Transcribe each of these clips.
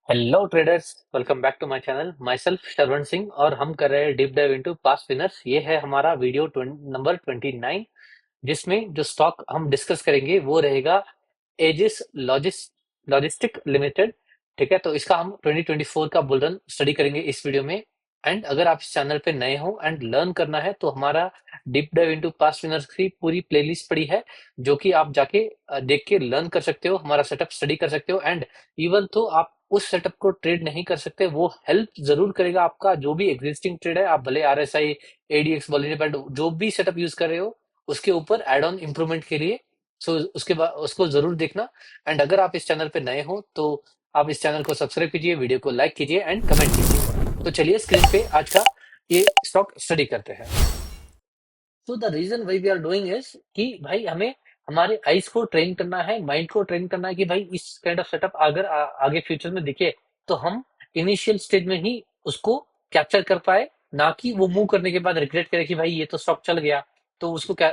Hello traders, welcome back to my channel. Myself Shravan Singh और हम कर रहे हैं deep dive into past winners. ये है हमारा वीडियो नंबर 29, जिसमें जो स्टॉक हम डिस्कस करेंगे वो रहेगा एजिस लॉजिस्टिक लिमिटेड। ठीक है, तो इसका हम 2024 का बुल रन स्टडी करेंगे इस वीडियो में। एंड अगर आप इस चैनल पे नए हो एंड लर्न करना है तो हमारा deep dive into past winners की पूरी प्लेलिस्ट पड़ी है, जो कि आप जाके देख के लर्न कर सकते हो, हमारा सेटअप स्टडी कर सकते हो। एंड इवन तो आप उस सेटअप को ट्रेड नहीं कर सकते, वो हेल्प जरूर करेगा आपका जो भी एग्जिस्टिंग ट्रेड है। आप भले आरएसआई, एडीएक्स, बॉलिन जो भी सेटअप यूज कर रहे हो उसके ऊपर एड ऑन इम्प्रूवमेंट के लिए। सो उसके बाद उसको जरूर देखना। एंड अगर आप इस चैनल पे नए हो तो आप इस चैनल को सब्सक्राइब कीजिए, वीडियो को लाइक कीजिए एंड कमेंट कीजिए। तो चलिए स्क्रीन पे आज का ये स्टॉक स्टडी करते हैं। तो the reason why we are doing is कि भाई हमें हमारे आईज को ट्रेन करना है, माइंड को ट्रेन करना है कि भाई इस काइंड ऑफ सेटअप अगर आगे फ्यूचर में दिखे तो हम इनिशियल स्टेज में ही उसको कैप्चर कर पाए, ना कि वो मूव करने के बाद रिग्रेट करे कि भाई ये तो स्टॉक चल गया। तो उसको क्या,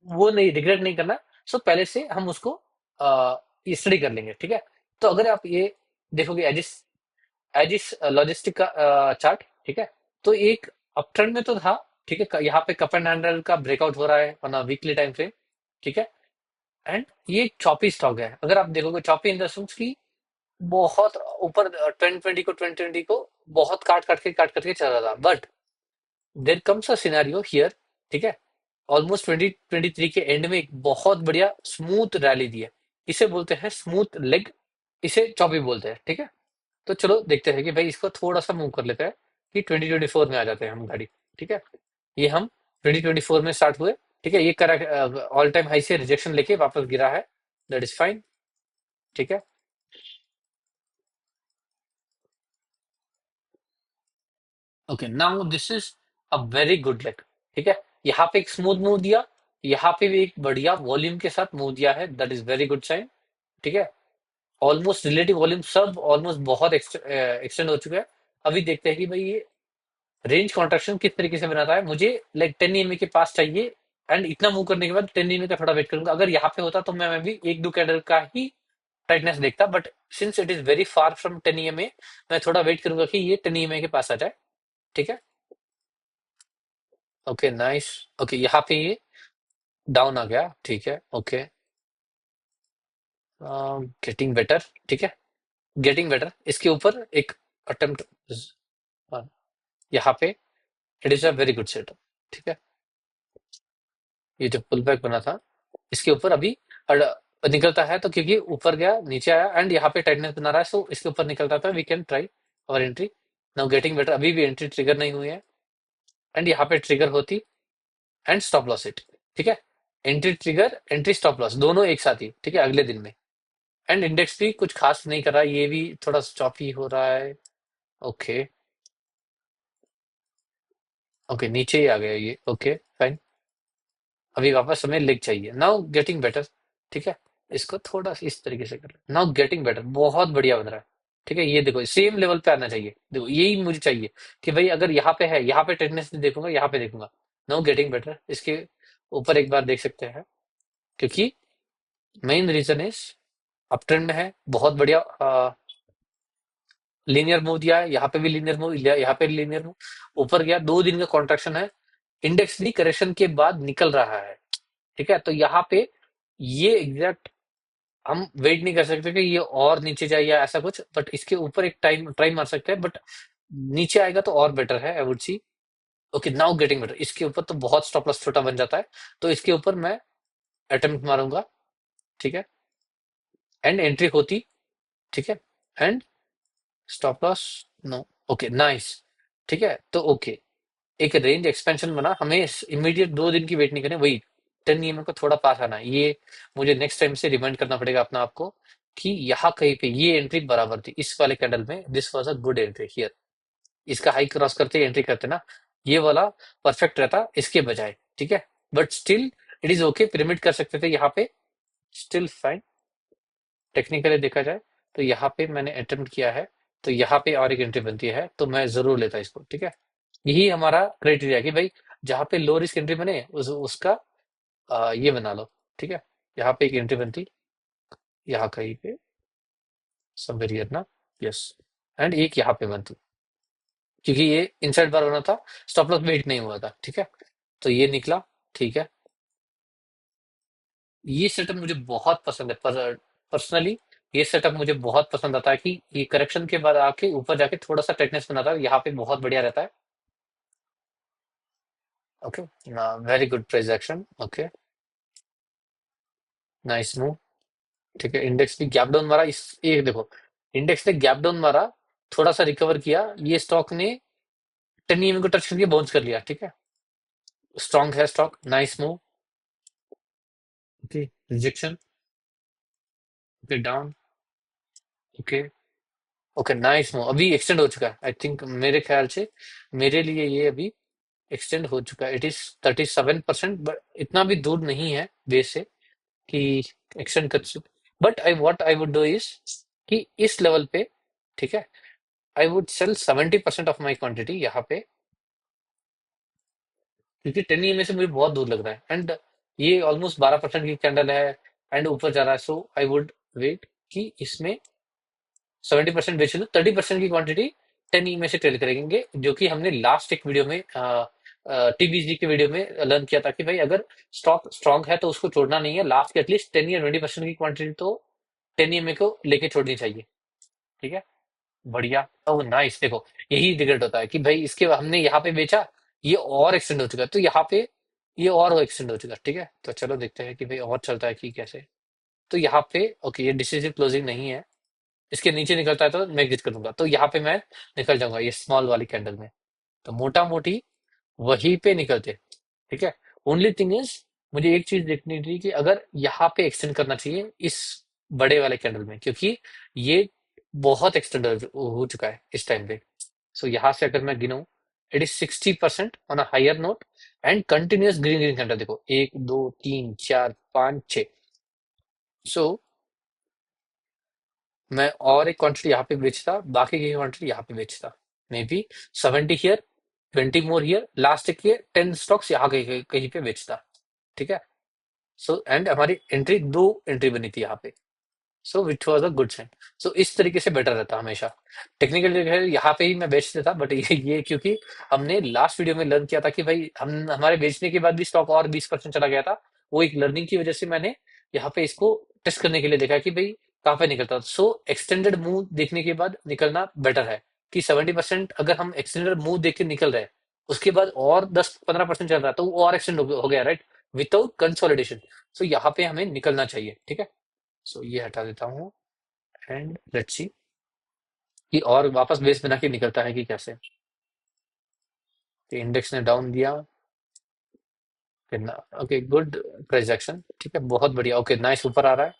वो नहीं, रिग्रेट नहीं करना। सो पहले से हम उसको स्टडी कर लेंगे। ठीक है, तो अगर आप ये देखोगे एजिस एजिस लॉजिस्टिक का चार्ट, ठीक है, तो एक अपट्रेंड में तो था। ठीक है, यहाँ पे कप एंड हैंडल का ब्रेकआउट हो रहा है ऑन वीकली टाइम फ्रेम। ठीक है, एंड ये चॉपी स्टॉक है। अगर आप देखोगे चॉपी इन द सेंस की बहुत ऊपर 2020 को बहुत काट करके चल रहा था, but there comes a scenario here. ठीक है, ऑलमोस्ट 2023 के एंड में एक बहुत बढ़िया स्मूथ रैली दी है। इसे बोलते हैं स्मूथ लेग, इसे चॉपी बोलते हैं। ठीक है, तो चलो देखते हैं कि भाई इसको थोड़ा सा मूव कर लेते हैं कि 2024 में आ जाते हैं हम गाड़ी। ठीक है, ये हम 2024 में स्टार्ट हुए। ठीक है, ये करा ऑल टाइम हाई से रिजेक्शन लेके वापस गिरा है, दैट इज फाइन। ठीक है, okay, now this is a very good leg. ठीक है, यहाँ पे एक स्मूथ मूव दिया, यहाँ पे भी एक बढ़िया वॉल्यूम के साथ मूव दिया है, that is very good sign. ठीक है, ऑलमोस्ट रिलेटिव वॉल्यूम सब ऑलमोस्ट बहुत एक्सटेंड हो चुका है। अभी देखते हैं कि भाई ये रेंज कॉन्ट्रैक्शन किस तरीके से बनाता है। मुझे लाइक 10 EMA के पास चाहिए, एंड इतना मूव करने के बाद 10 EMA का थोड़ा वेट करूंगा। अगर यहाँ पे होता तो मैं भी एक दो कैंडल का ही टाइटनेस देखता, but since it is very far from 10 EMA, मैं थोड़ा वेट करूंगा कि ये 10 EMA के पास आ जाए। ठीक है, ओके नाइस। ओके, यहाँ पे ये डाउन आ गया। ठीक है, ओके, गेटिंग बेटर। ठीक है, गेटिंग बेटर, इसके ऊपर एक अटेम्प्ट यहाँ पे, it is a very good setup. ठीक है, ये जो पुल बैक बना था इसके ऊपर अभी निकलता है तो, क्योंकि ऊपर गया नीचे आया एंड यहाँ पे टाइटनेस बना रहा है, सो इसके ऊपर निकलता था, we can try our entry. Now getting better, अभी भी एंट्री ट्रिगर नहीं हुई है, एंड यहाँ पे ट्रिगर होती एंड स्टॉप लॉस हिट। ठीक है, entry trigger, entry stop loss दोनों एक साथ ही। ठीक है, अगले दिन में। एंड इंडेक्स भी कुछ खास नहीं कर रहा है, ये भी थोड़ा चॉपी हो रहा है। ओके, ओके, नीचे ही आ गया ये। ओके फाइन, अभी वापस हमें लेग चाहिए। Now getting better. ठीक है, इसको थोड़ा सा इस तरीके से कर, नाउ गेटिंग बेटर, बहुत बढ़िया बन रहा है। ठीक है, ये देखो सेम लेवल पे आना चाहिए, देखो यही मुझे चाहिए कि भाई अगर यहाँ पे है, यहाँ पे टेंडेंसी देखूंगा, यहाँ पे देखूंगा। नाउ गेटिंग बेटर, इसके ऊपर एक बार देख सकते हैं, क्योंकि main reason is up trend में है, बहुत बढ़िया लीनियर मूव दिया है। यहाँ पे भी लीनियर मूव लिया, यहाँ पे लीनियर मूव, ऊपर गया, 2 दिन का कॉन्ट्रैक्शन है, इंडेक्स भी करेक्शन के बाद निकल रहा है। ठीक है, तो यहाँ पे ये एग्जैक्ट हम वेट नहीं कर सकते कि ये और नीचे जाए या ऐसा कुछ, बट इसके ऊपर एक टाइम ट्राई मार सकते हैं, बट नीचे आएगा तो और बेटर है, I would see. Okay, now getting better, इसके ऊपर तो बहुत स्टॉप लॉस छोटा बन जाता है, तो इसके ऊपर मैं अटेम्प्ट मारूंगा। ठीक है, एंड एंट्री होती। ठीक है, and stop loss, no. Okay nice. ठीक है, तो ओके, एक रेंज एक्सपेंशन बना, हमें इमीडिएट 2 दिन की वेट नहीं करनी, वही 10 EMA को थोड़ा पास आना है। ये मुझे नेक्स्ट टाइम से रिमाइंड करना पड़ेगा अपना आपको कि यहाँ कहीं पे ये एंट्री बराबर थी इस वाले कैंडल में, this was a good entry here. इसका हाई क्रॉस करते एंट्री करते ना, ये वाला परफेक्ट रहता इसके बजाय। ठीक है, but still it is okay, pyramid कर सकते थे यहाँ पे, स्टिल फाइन। टेक्निकली देखा जाए तो यहाँ पे मैंने अटेम्प्ट किया है, तो यहाँ पे और एक एंट्री बनती है तो मैं जरूर लेता इसको। ठीक है, यही हमारा क्राइटेरिया है कि भाई जहाँ पे लो रिस्क एंट्री बने उसका ये बना लो। ठीक है, यहाँ पे एक एंट्री बनती, यहाँ कहीं पे समवेयर हियर ना, यस। एंड एक यहाँ पे बनती, क्योंकि ये इनसाइड बार बना था, स्टॉप लॉस वेट नहीं हुआ था, ठीक है। तो ये निकला, ठीक है। ये सेटअप मुझे बहुत पसंद है, पर पर्सनली ये सेटअप मुझे बहुत पसंद आता है कि ये करेक्शन के बाद आके ऊपर जाके थोड़ा सा टाइटनेस बनाता है, यहाँ पे बहुत बढ़िया रहता है। Okay, very good price action, okay, nice move, ठीक है। इंडेक्स भी गैप डाउन मारा, इस ये देखो, इंडेक्स ने गैप डाउन मारा, थोड़ा सा रिकवर किया, ये स्टॉक ने 10 EM को टच करके बाउंस कर लिया, ठीक है। स्ट्रॉन्ग है stock, nice move, okay, rejection, okay, down, okay, okay, nice move, अभी एक्सटेंड हो चुका है, आई थिंक मेरे ख्याल से मेरे लिए ये अभी एक्सटेंड हो चुका है, इट इज 37%, बट इतना भी दूर नहीं है बेस से कि एक्सटेंड कर चुके। But I what I would do is कि इस लेवल पे, ठीक है, I would sell 70% of my quantity यहाँ पे, क्योंकि 10 EMA से मुझे बहुत दूर लग रहा है, एंड ये ऑलमोस्ट 12% की कैंडल है, एंड ऊपर जा रहा है, सो आई वुड वेट कि इसमें 70% बेच लो, 30% की क्वांटिटी 10 EMA से ट्रेड करेंगे, जो कि हमने लास्ट एक वीडियो में टीबीजी के वीडियो में लर्न किया था कि भाई अगर स्टॉक स्ट्रांग है तो उसको छोड़ना नहीं है, लास्ट के एटलीस्ट 10 या 20% की क्वांटिटी तो 10 EMA को लेके छोड़नी चाहिए, ठीक है। बढ़िया, ओह नाइस, देखो यही रिग्रेट होता है कि भाई इसके हमने यहाँ पे बेचा, ये और एक्सटेंड हो चुका है, तो यहाँ पे ये और एक्सटेंड हो चुका है, ठीक है। तो चलो देखते हैं कि भाई और चलता है कि कैसे। तो यहाँ पे ओके, ये डिसिसिव क्लोजिंग नहीं है, इसके नीचे निकलता है तो मैं एग्जिट कर दूंगा, तो यहाँ पे मैं निकल जाऊंगा ये स्मॉल वाली कैंडल में, तो मोटा मोटी वहीं पे निकलते, ठीक है। ओनली थिंग इज मुझे एक चीज देखनी थी कि अगर यहाँ पे एक्सटेंड करना चाहिए इस बड़े वाले कैंडल में, क्योंकि ये बहुत एक्सटेंड हो चुका है इस टाइम पे। सो यहाँ से अगर मैं गिनूं, it is 60% on a higher note, and continuous green green candle देखो, 1 2 3 4 5 6। सो मैं और एक क्वांटिटी यहाँ पे बेचता, बाकी की क्वांटिटी यहाँ पे बेचता, may be 70 here, 20 more here, last के 10 स्टॉक्स यहाँ कहीं कहीं पे बेचता, ठीक है। सो एंड हमारी एंट्री, दो एंट्री बनी थी यहाँ पे, so which was a good sign. So इस तरीके से बेटर रहता हमेशा। टेक्निकल यहाँ पे ही मैं बेचता था, बट ये क्योंकि हमने लास्ट वीडियो में लर्न किया था कि भाई हम हमारे बेचने के बाद भी स्टॉक और 20% चला गया था, वो एक लर्निंग की वजह से मैंने यहाँ पे इसको टेस्ट करने के लिए देखा कि भाई कहाँ पे निकलता। सो एक्सटेंडेड मूव देखने के बाद निकलना बेटर है, कि 70% अगर हम एक्सटेंडेड मूव देख के निकल रहे हैं, उसके बाद और 10-15% चल रहा है, तो वो और एक्सटेंड हो गया, राइट, विदाउट कंसोलिडेशन। सो यहाँ पे हमें निकलना चाहिए, ठीक है। सो ये हटा देता हूँ, एंड लेट्स सी कि और वापस बेस बना के निकलता है कि कैसे। इंडेक्स ने डाउन दिया, ओके गुड प्राइस एक्शन, ठीक है, बहुत बढ़िया, ओके नाइस, ऊपर आ रहा है,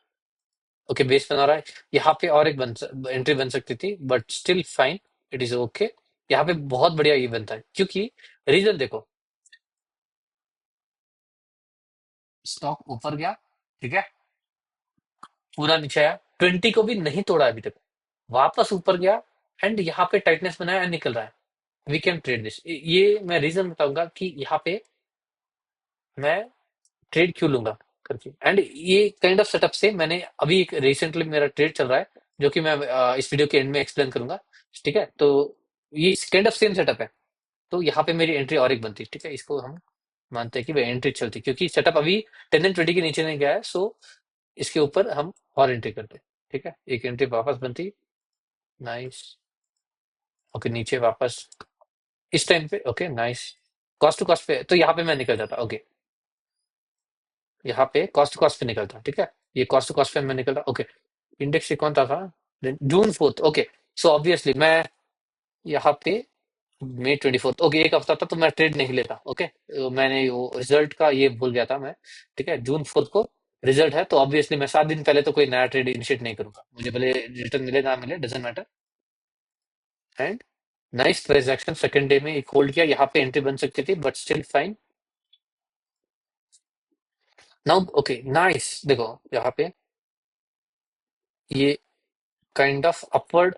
ओके बेस बना रहा है। यहाँ पे और एक एंट्री बन सकती थी, but still fine, it is okay. यहाँ पे बहुत बढ़िया ये बनता है, क्योंकि रीजन देखो, स्टॉक ऊपर गया, ठीक है, पूरा नीचे आया, 20 को भी नहीं तोड़ा अभी तक, वापस ऊपर गया, एंड यहाँ पे टाइटनेस बनाया and निकल रहा है। वी कैन ट्रेड दिस, ये मैं रीजन बताऊंगा कि यहाँ पे मैं ट्रेड क्यों लूंगा करके, एंड ये काइंड ऑफ सेटअप से मैंने अभी एक रिसेंटली मेरा ट्रेड चल रहा है, जो कि मैं इस वीडियो के एंड में एक्सप्लेन करूंगा, ठीक है। तो ये काइंड ऑफ सेम सेटअप है, तो यहाँ पे मेरी एंट्री और एक बनती है, ठीक है, इसको हम मानते हैं कि भाई एंट्री चलती, क्योंकि सेटअप अभी 10 and 20 के नीचे नहीं गया है, सो इसके ऊपर हम और एंट्री करते हैं, ठीक है, एक एंट्री वापस बनती, नाइस, ओके नीचे वापस, इस टाइम पे okay nice, cost to cost पे, तो यहाँ पे मैं निकल जाता, ओके, यहाँ पे कॉस्ट टू कॉस्ट पे निकलता, ठीक है, ये कॉस्ट टू कॉस्ट पे मैं निकलता, ओके। इंडेक्स कौन था जून 4, ओके। सो ऑब्वियसली मैं यहाँ पे May 24, ओके, एक हफ्ता था तो मैं ट्रेड नहीं लेता, ओके, मैंने वो रिजल्ट का ये भूल गया था मैं, ठीक है, June 4 को रिजल्ट है, तो ऑब्वियसली मैं 7 दिन पहले तो कोई नया ट्रेड इनिशिएट नहीं करूंगा, मुझे भले रिटर्न मिले ना मिले, doesn't matter. And nice transaction, second day में एक होल्ड किया, यहाँ पे एंट्री बन सकती थी, but still fine. Now okay nice, देखो यहाँ पे ये काइंड ऑफ अपवर्ड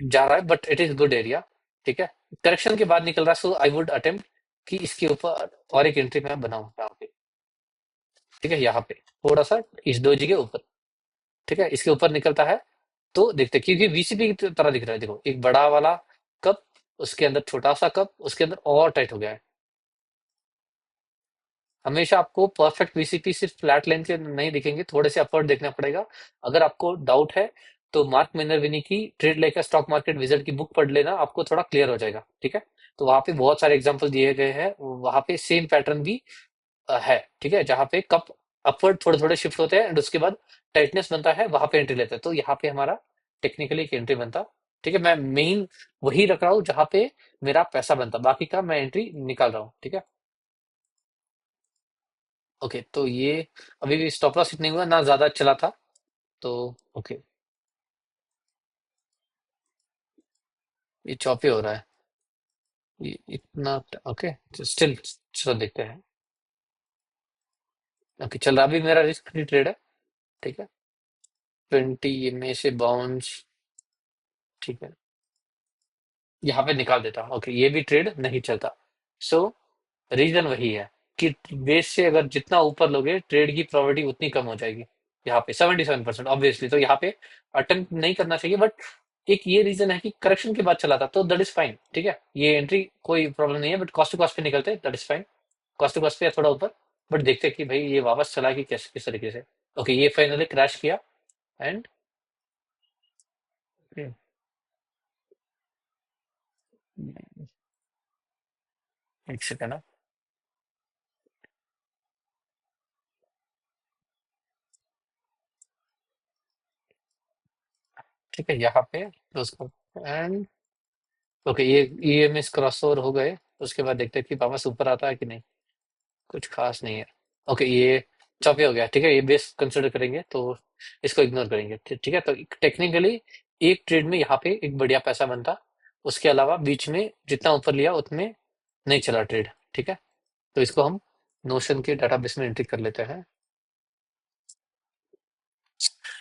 जा रहा है, but it is good area, ठीक है, करेक्शन के बाद निकल रहा है, सो आई वुड अटेम्प्ट कि इसके ऊपर और एक एंट्री मैं बनाऊं यहाँ पे, ठीक है, यहाँ पे थोड़ा सा इस डोजी के ऊपर, ठीक है, इसके ऊपर निकलता है तो देखते हैं, क्योंकि वीसीपी की तरह दिख रहा है, देखो एक बड़ा वाला कप, उसके अंदर छोटा सा कप, उसके अंदर और टाइट हो गया है। हमेशा आपको परफेक्ट वीसीपी सिर्फ फ्लैट लाइन के नहीं दिखेंगे, थोड़े से अपवर्ड देखना पड़ेगा। अगर आपको डाउट है तो मार्क मिनर्विनी की trade like stock market wizard की बुक पढ़ लेना, आपको थोड़ा क्लियर हो जाएगा, ठीक है। तो वहां पे बहुत सारे एग्जांपल दिए गए हैं, वहां पे सेम पैटर्न भी है, ठीक है, जहाँ पे कप अपवर्ड थोड़े थोड़े शिफ्ट होते हैं एंड उसके बाद टाइटनेस बनता है, वहां पे एंट्री लेते हैं। तो यहाँ पे हमारा टेक्निकली एक एंट्री बनता, ठीक है। मैं मेन वही रख रहा हूँ जहाँ पे मेरा पैसा बनता, बाकी का मैं एंट्री निकाल रहा हूँ, ठीक है। ओके, तो ये अभी भी स्टॉप लॉस हिट नहीं हुआ ना, ज्यादा चला था। तो ओके, ये चॉपी हो रहा है, ये इतना। ओके, स्टिल चलो देखते हैं। ओके, चल रहा, अभी मेरा रिस्क फ्री ट्रेड है, ठीक है। 20 में से बाउंस, ठीक है, यहाँ पे निकाल देता हूँ। ओके, ये भी ट्रेड नहीं चलता। सो रीजन वही है कि बेस से अगर जितना ऊपर लोगे ट्रेड की प्रोबेबिलिटी उतनी कम हो जाएगी। यहाँ पे 77% ऑब्वियसली, तो यहाँ पे अटेम्प्ट नहीं करना चाहिए। बट एक ये रीजन है कि करेक्शन के बाद चला था, तो दैट इज फाइन, ठीक है। ये एंट्री कोई प्रॉब्लम नहीं है, बट कॉस्ट टू कॉस्ट पे निकलते that is fine. Cost to cost पे थोड़ा ऊपर, बट देखते हैं कि भाई ये वापस चला कि कैसे, किस तरीके से। ओके, ये फाइनली क्रैश किया एंड एक सेकेंड, ठीक है, यहाँ पे क्लोज कर एंड ओके, ये ईएमएस क्रॉस ओवर हो गए। उसके बाद देखते हैं कि वापस ऊपर आता है कि नहीं। कुछ खास नहीं है। ओके, ये चॉपी हो गया, ठीक है, ये बेस कंसिडर करेंगे तो इसको इग्नोर करेंगे, ठीक है। तो टेक्निकली एक ट्रेड में यहाँ पे एक बढ़िया पैसा बनता, उसके अलावा बीच में जितना ऊपर लिया उतने नहीं चला ट्रेड, ठीक है। तो इसको हम नोशन के डाटाबेस में एंट्री कर लेते हैं।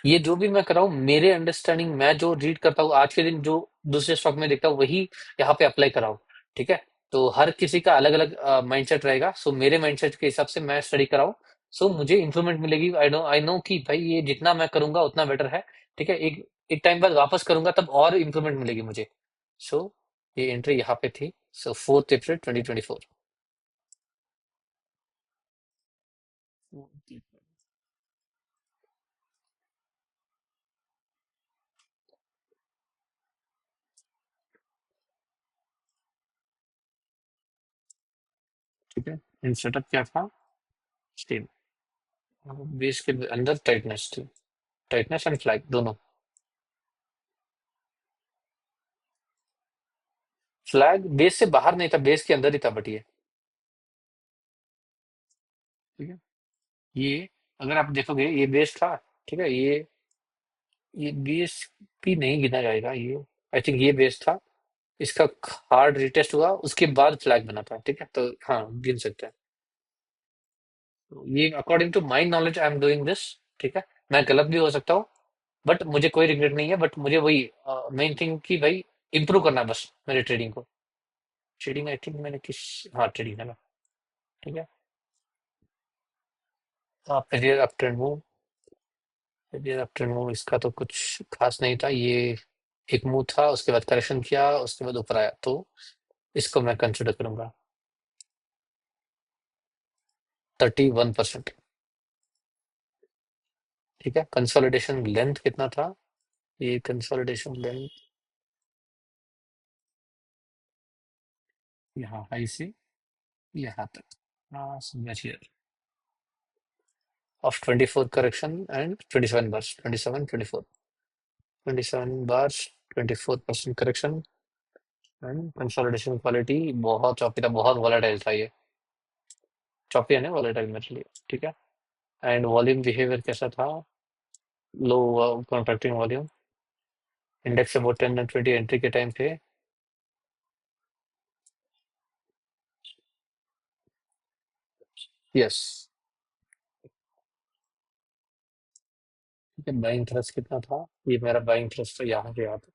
ये जो भी मैं कर रहा हूँ, मेरे अंडरस्टैंडिंग, मैं जो रीड करता हूँ आज के दिन, जो दूसरे स्टॉक में देखता हूँ, वही यहाँ पे अप्लाई कर रहा हूँ, ठीक है। तो हर किसी का अलग अलग माइंडसेट रहेगा। सो मेरे माइंडसेट के हिसाब से मैं स्टडी कर रहा हूँ। सो मुझे इंप्रूवमेंट मिलेगी। आई नो कि भाई ये जितना मैं करूंगा उतना बेटर है, ठीक है। एक एक टाइम बाद वापस करूंगा तब और इंप्रूवमेंट मिलेगी मुझे। सो ये एंट्री यहाँ पे थी। सो 4 अप्रैल 2024। ठीक है, इन सेटअप क्या था, स्टीम बेस के अंदर टाइटनेस थी, टाइटनेस एंड फ्लैग दोनों। फ्लैग बेस से बाहर नहीं था, बेस के अंदर ही था, बट ये ठीक है। ये अगर आप देखोगे ये बेस था, ठीक है। ये बेस भी नहीं गिना जाएगा ये। आई थिंक ये बेस था, इसका हार्ड रिटेस्ट हुआ, उसके बाद फ्लैग बना था, ठीक है। तो हाँ, गिन सकते हैं। तो ये according to my knowledge I am doing this, ठीक है। मैं गलत भी हो सकता हूँ, बट मुझे कोई रिग्रेट नहीं है। बट मुझे वही मेन थिंग कि भाई इंप्रूव करना है बस मेरे ट्रेडिंग को। ट्रेडिंग आई थिंक मैंने किस, हाँ ट्रेडिंग है ना, ठीक है। Periyar up trend move, Periyar up trend move, इसका तो कुछ खास नहीं था। ये एक मूव था, उसके बाद करेक्शन किया, उसके बाद ऊपर आया, तो इसको मैं कंसिडर करूंगा। 31%, ठीक है। कंसोलिडेशन लेंथ कितना था, ये कंसोलिडेशन लेंथ यहाँ हाई से यहाँ तक, हाँ समझ गया। Of 24 correction and 27 bars, 27 24, 27 bars, 24% correction and consolidation quality बहुत चौपी था, बहुत वॉलेटाइल था ये। चौपी है ना, वॉलेटाइल मेरे लिए, ठीक है। एंड वॉल्यूम बिहेवियर कैसा था, low contracting volume, index about 10 and 20 entry के टाइम पे। यस, ठीक है। बाइंग थ्रस्ट कितना था, ये मेरा बाइंग थ्रस्ट तो यहाँ पे आता,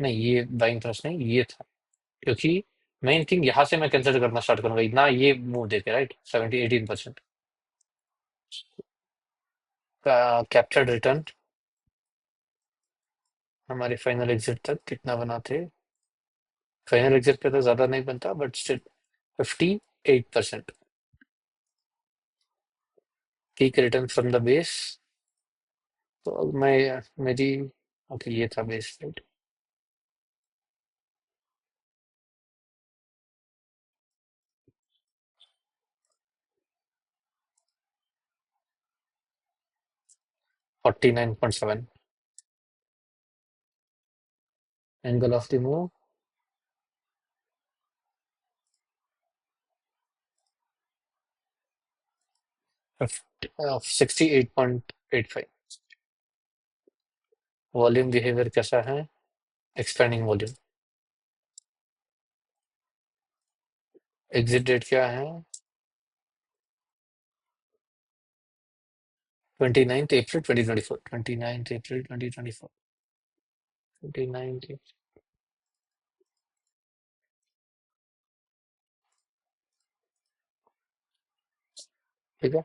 नहीं ये बाइंग थ्रस्ट नहीं, ये था। क्योंकि मेन थिंग यहाँ से मैं कंसिडर करना स्टार्ट करूंगा ना, ये मूव देके राइट 17 18%। कैप्चर्ड रिटर्न हमारे फाइनल एग्जिट तक कितना बनाते? फाइनल एग्जिट पे तो ज्यादा नहीं बनता but still 58%। Peak return from the base, तो अब मैं मेरी ओके ये था base right. 49.7 angle of the move 68.85। Volume behaviour कैसा है? Expanding volume. एग्जिट डेट क्या है? 29th अप्रैल 2024। 29th अप्रैल 2024। 29th। ठीक है,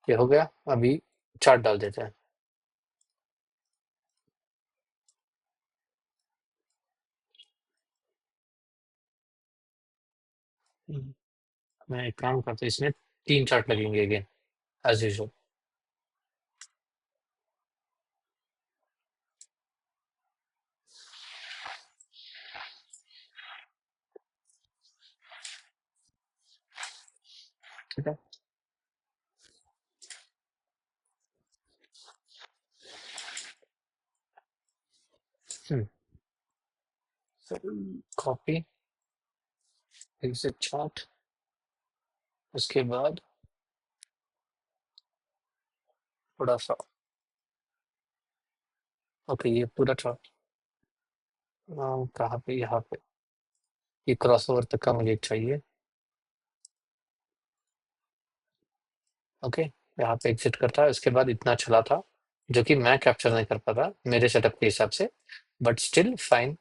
ये हो गया। अभी चार्ट डाल देते हैं। मैं एक काम करता हूँ, इसमें 3 चार्ट लगेंगे अगेन एज यूजुअल। ठीक है। कॉपी एग्जिट चार्ट, उसके बाद थोड़ा सा ओके ये पूरा चार्ट कहाँ पे? यहाँ पे ये क्रॉसओवर तक का मुझे चाहिए। ओके, यहाँ पे एग्जिट करता है, उसके बाद इतना चला था जो कि मैं कैप्चर नहीं कर पाता मेरे सेटअप के हिसाब से, बट स्टिल फाइन।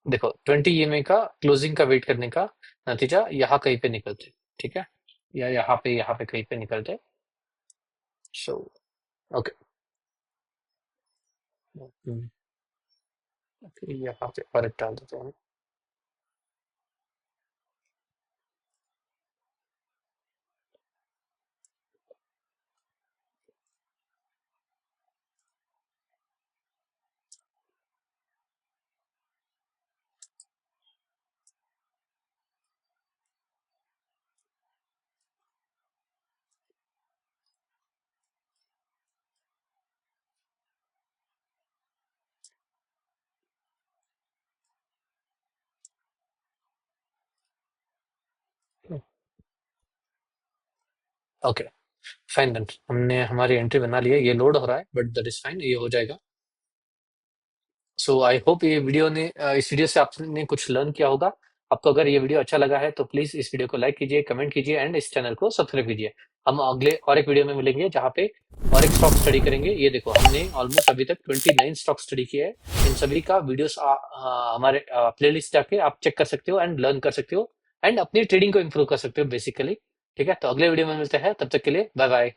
देखो 20 EMA का क्लोजिंग का वेट करने का नतीजा यहाँ कहीं पे निकलते, ठीक है, या यहाँ पे कहीं पे निकलते। सो ओके, यहाँ पे और एक डाल देते हैं। ओके फाइन डन, हमने हमारी एंट्री बना ली है। ये लोड हो रहा है बट दैट इज फाइन, ये हो जाएगा। सो आई होप ये वीडियो ने इस वीडियो से आपने कुछ लर्न किया होगा। आपको अगर ये वीडियो अच्छा लगा है तो प्लीज इस वीडियो को लाइक कीजिए, कमेंट कीजिए एंड इस चैनल को सब्सक्राइब कीजिए। हम अगले और एक वीडियो में मिलेंगे जहाँ पे और एक स्टॉक स्टडी करेंगे। ये देखो हमने ऑलमोस्ट अभी तक 29 स्टॉक स्टडी किए हैं। इन सभी का वीडियोस हमारे प्लेलिस्ट जाके आप चेक कर सकते हो एंड लर्न कर सकते हो एंड अपनी ट्रेडिंग को इम्प्रूव कर सकते हो बेसिकली। ठीक है, तो अगले वीडियो में मिलते हैं, तब तक के लिए बाय बाय।